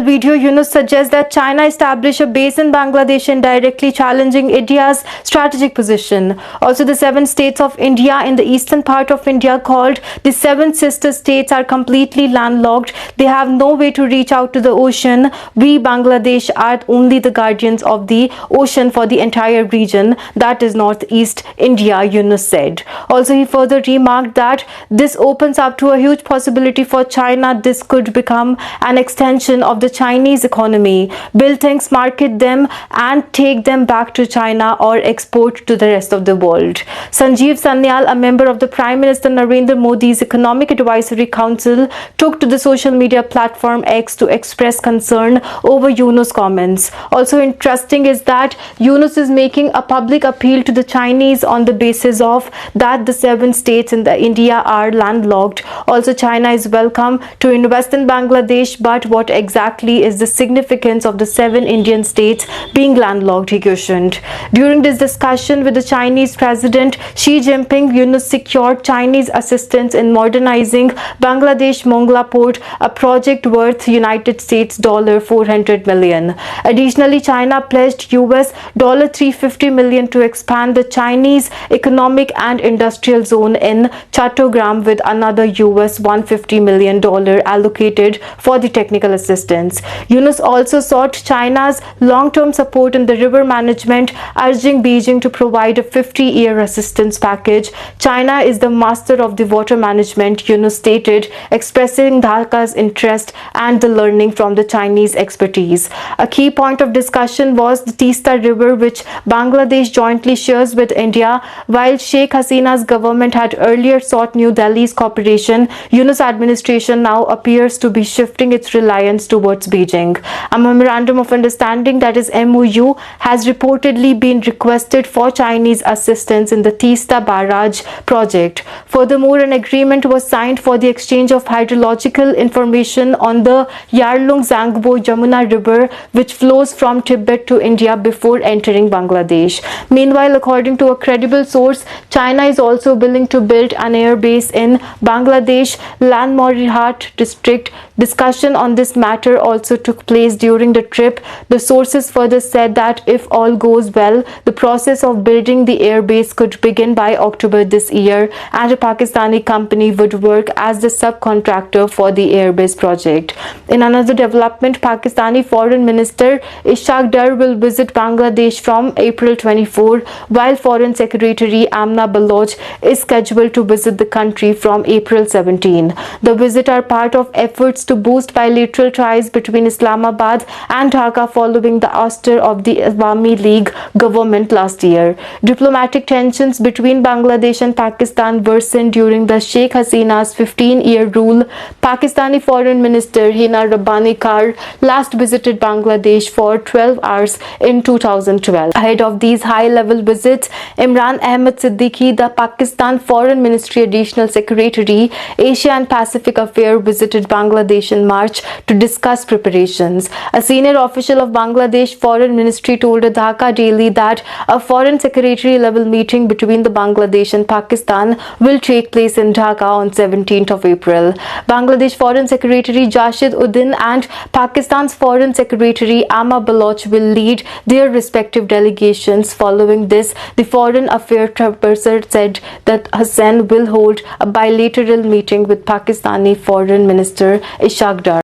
Video, Yunus suggests that China establish a base in Bangladesh, indirectly challenging India's strategic position. Also, the 7 states of India in the eastern part of India, called the 7 sister states, are completely landlocked. They have no way to reach out to the ocean. We, Bangladesh, are only the guardians of the ocean for the entire region, that is Northeast India, Yunus said. Also, he further remarked that this opens up to a huge possibility for China. This could become an extension of the Chinese economy, build things, market them, and take them back to China or export to the rest of the world. Sanjeev Sanyal, a member of the Prime Minister Narendra Modi's Economic Advisory Council, took to the social media platform X to express concern over Yunus' comments. Also interesting is that Yunus is making a public appeal to the Chinese on the basis of that the 7 states in the India are landlocked. Also, China is welcome to invest in Bangladesh, but what exactly is the significance of the 7 Indian states being landlocked, he questioned. During this discussion with the Chinese President Xi Jinping, Yunus secured Chinese assistance in modernizing Bangladesh Mongla port, a project worth United States $400 million. Additionally, China pledged US $350 million to expand the Chinese economic and industrial zone in Chattogram, with another US $150 million allocated for the technical assistance. Yunus also sought China's long-term support in the river management, urging Beijing to provide a 50-year assistance package. China is the master of the water management, Yunus stated, expressing Dhaka's interest and the learning from the Chinese expertise. A key point of discussion was the Teesta River, which Bangladesh jointly shares with India. While Sheikh Hasina's government had earlier sought New Delhi's cooperation, Yunus' administration now appears to be shifting its reliance towards Beijing. A memorandum of understanding, that is MOU, has reportedly been requested for Chinese assistance in the Teesta Barrage project. Furthermore, an agreement was signed for the exchange of hydrological information on the Yarlung Zangbo Jamuna River, which flows from Tibet to India before entering Bangladesh. Meanwhile, according to a credible source, China is also willing to build an air base in Bangladesh Lanmorihat district. Discussion on this matter also took place during the trip. The sources further said that if all goes well, the process of building the air base could begin by October this year, and a Pakistani company would work as the subcontractor for the air base project. In another development, Pakistani Foreign Minister Ishaq Dar will visit Bangladesh from April 24, while Foreign Secretary Amna Baloch is scheduled to visit the country from April 17. The visit are part of efforts to boost bilateral ties between Islamabad and Dhaka following the ouster of the Awami League government last year. Diplomatic tensions between Bangladesh and Pakistan worsened during the Sheikh Hasina's 15-year rule. Pakistani Foreign Minister Hina Rabbani Kar last visited Bangladesh for 12 hours in 2012. Ahead of these high-level visits, Imran Ahmed Siddiqui, the Pakistan Foreign Ministry Additional Secretary, Asia and Pacific Affairs, visited Bangladesh in March to discuss preparations. A senior official of Bangladesh Foreign Ministry told a Dhaka Daily that a foreign secretary level meeting between the Bangladesh and Pakistan will take place in Dhaka on 17th of April. Bangladesh Foreign Secretary Jashid Uddin and Pakistan's Foreign Secretary Amma Baloch will lead their respective delegations. Following this, the Foreign Affairs Chairperson said that Hassan will hold a bilateral meeting with Pakistani Foreign Minister Ishaq Dar.